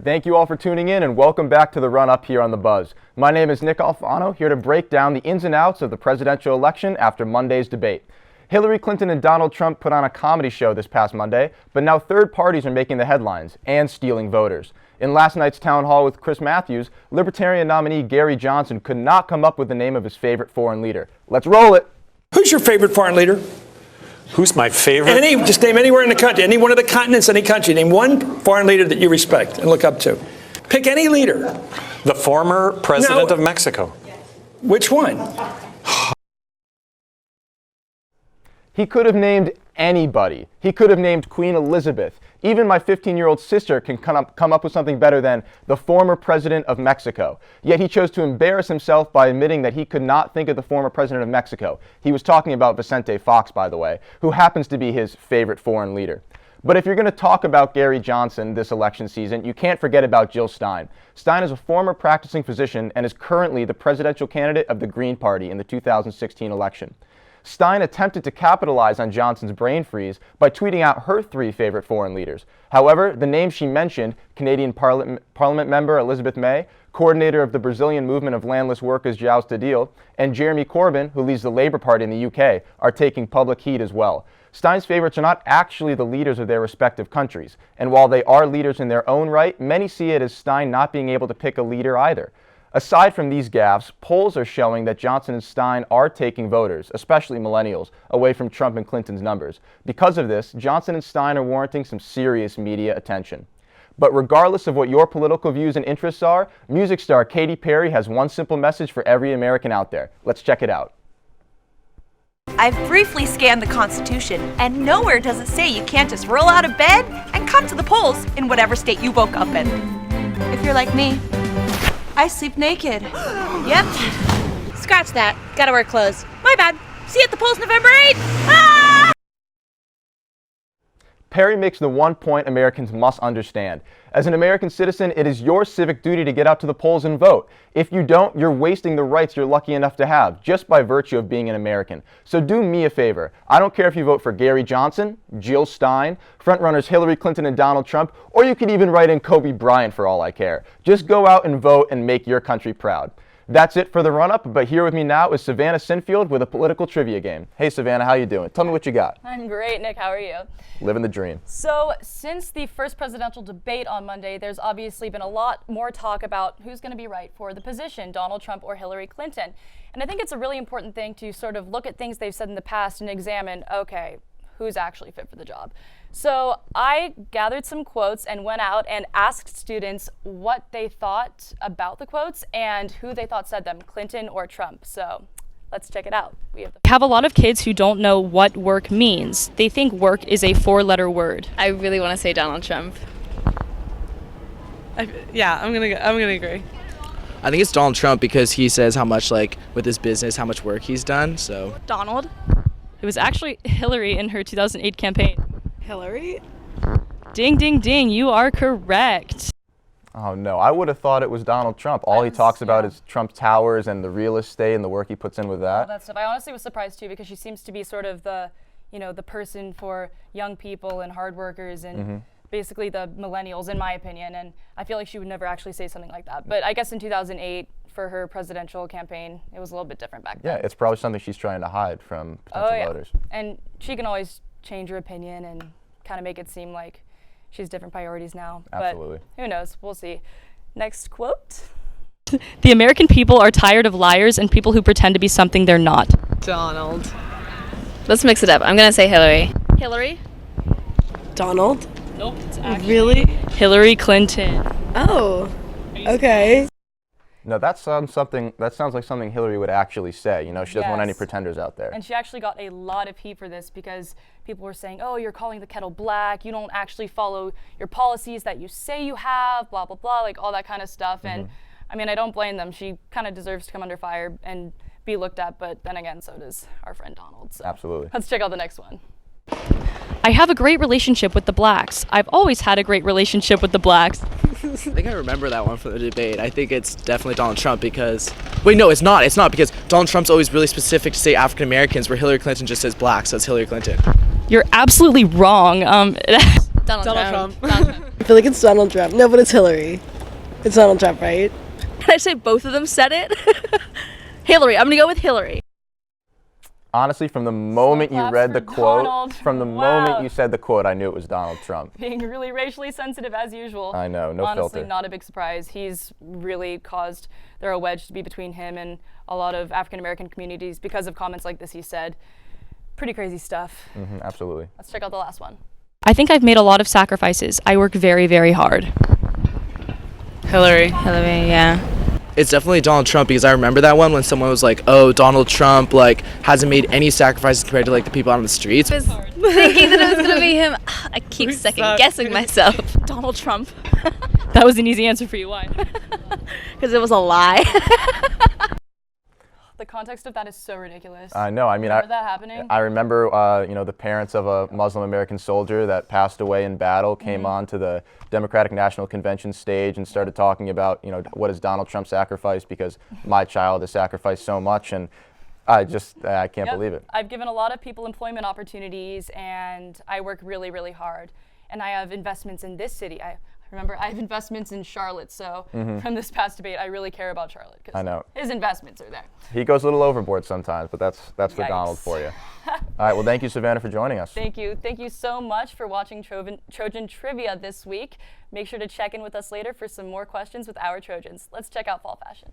Thank you all for tuning in and welcome back to the run-up here on The Buzz. My name is Nick Alfano, here to break down the ins and outs of the presidential election after Monday's debate. Hillary Clinton and Donald Trump put on a comedy show this past Monday, but now third parties are making the headlines and stealing voters. In last night's town hall with Chris Matthews, Libertarian nominee Gary Johnson could not come up with the name of his favorite foreign leader. Let's roll it! Who's your favorite foreign leader? Who's my favorite? Just name anywhere in the country, any one of the continents, any country. Name one foreign leader that you respect and look up to. Pick any leader. The former president of Mexico. Which one? He could have named anybody. He could have named Queen Elizabeth. Even my 15-year-old sister can come up with something better than the former president of Mexico. Yet he chose to embarrass himself by admitting that he could not think of the former president of Mexico. He was talking about Vicente Fox, by the way, who happens to be his favorite foreign leader. But if you're going to talk about Gary Johnson this election season, you can't forget about Jill Stein. Stein is a former practicing physician and is currently the presidential candidate of the Green Party in the 2016 election. Stein attempted to capitalize on Johnson's brain freeze by tweeting out her three favorite foreign leaders. However, the names she mentioned, Canadian Parliament member Elizabeth May, coordinator of the Brazilian movement of landless workers João Stadil, and Jeremy Corbyn, who leads the Labour Party in the UK, are taking public heed as well. Stein's favorites are not actually the leaders of their respective countries, and while they are leaders in their own right, many see it as Stein not being able to pick a leader either. Aside from these gaffes, polls are showing that Johnson and Stein are taking voters, especially millennials, away from Trump and Clinton's numbers. Because of this, Johnson and Stein are warranting some serious media attention. But regardless of what your political views and interests are, music star Katy Perry has one simple message for every American out there. Let's check it out. I've briefly scanned the Constitution, and nowhere does it say you can't just roll out of bed and come to the polls in whatever state you woke up in. If you're like me, I sleep naked. Yep. Scratch that. Gotta wear clothes. My bad. See you at the polls November 8th. Ah! Perry makes the one point Americans must understand. As an American citizen, it is your civic duty to get out to the polls and vote. If you don't, you're wasting the rights you're lucky enough to have, just by virtue of being an American. So do me a favor. I don't care if you vote for Gary Johnson, Jill Stein, frontrunners Hillary Clinton and Donald Trump, or you could even write in Kobe Bryant for all I care. Just go out and vote and make your country proud. That's it for the run-up, but here with me now is Savanah Sinfield with a political trivia game. Hey Savannah, how you doing? Tell me what you got. I'm great, Nick. How are you? Living the dream. So, since the first presidential debate on Monday, there's obviously been a lot more talk about who's going to be right for the position, Donald Trump or Hillary Clinton. And I think it's a really important thing to sort of look at things they've said in the past and examine, okay, who's actually fit for the job. So I gathered some quotes and went out and asked students what they thought about the quotes and who they thought said them, Clinton or Trump. So let's check it out. We have a lot of kids who don't know what work means. They think work is a four-letter word. I really want to say Donald Trump. I'm gonna agree. I think it's Donald Trump because he says how much, with his business, how much work he's done, so. Donald. It was actually Hillary in her 2008 campaign. Hillary? Ding, ding, ding, you are correct. Oh no, I would have thought it was Donald Trump. All he talks about is Trump Towers and the real estate and the work he puts in with that. All that stuff. I honestly was surprised too because she seems to be sort of the person for young people and hard workers and basically the millennials, in my opinion. And I feel like she would never actually say something like that. But I guess in 2008, for her presidential campaign, it was a little bit different back then. Yeah, it's probably something she's trying to hide from potential voters. And she can always change her opinion and kind of make it seem like she has different priorities now. Absolutely. But who knows? We'll see. Next quote. The American people are tired of liars and people who pretend to be something they're not. Donald. Let's mix it up. I'm gonna say Hillary. Hillary. Donald? Nope. It's actually Really? Hillary Clinton. Oh. Okay. No, that sounds like something Hillary would actually say. You know, she doesn't want any pretenders out there. And she actually got a lot of heat for this because people were saying, oh, you're calling the kettle black, you don't actually follow your policies that you say you have, blah, blah, blah, like all that kind of stuff. And I mean, I don't blame them. She kind of deserves to come under fire and be looked at, but then again, so does our friend Donald. So absolutely. Let's check out the next one. I have a great relationship with the blacks. I've always had a great relationship with the blacks. I think I remember that one from the debate. I think it's definitely Donald Trump because, wait, no, it's not. It's not because Donald Trump's always really specific to say African Americans, where Hillary Clinton just says blacks, so it's Hillary Clinton. You're absolutely wrong. Donald Donald Trump. Trump. I feel like it's Donald Trump. No, but it's Hillary. It's Donald Trump, right? Can I say both of them said it? Hillary. I'm gonna go with Hillary. Honestly, from the moment you claps read for the quote, Donald. from the Wow. moment you said the quote, I knew it was Donald Trump. Being really racially sensitive as usual. I know, no Honestly, filter. not a big surprise. He's really caused there a wedge to be between him and a lot of African American communities because of comments like this he said. Pretty crazy stuff. Absolutely. Let's check out the last one. I think I've made a lot of sacrifices. I work very, very hard. Hillary, yeah. It's definitely Donald Trump because I remember that one when someone was like, "Oh, Donald Trump like hasn't made any sacrifices compared to like the people out on the streets." I was thinking that it was gonna be him. I keep second guessing myself. Donald Trump. That was an easy answer for you. Why? Because it was a lie. The context of that is so ridiculous. I know. I mean, Remember that happening? I remember, the parents of a Muslim American soldier that passed away in battle came on to the Democratic National Convention stage and started talking about, what is Donald Trump sacrificed because my child has sacrificed so much, and I can't Yep. believe it. I've given a lot of people employment opportunities, and I work really, really hard. And I have investments in this city. Remember, I have investments in Charlotte, so from this past debate, I really care about Charlotte I because know. his investments are there. He goes a little overboard sometimes, but that's for Yikes. Donald for you. All right, well, thank you, Savanah, for joining us. Thank you. Thank you so much for watching Trojan Trivia this week. Make sure to check in with us later for some more questions with our Trojans. Let's check out fall fashion.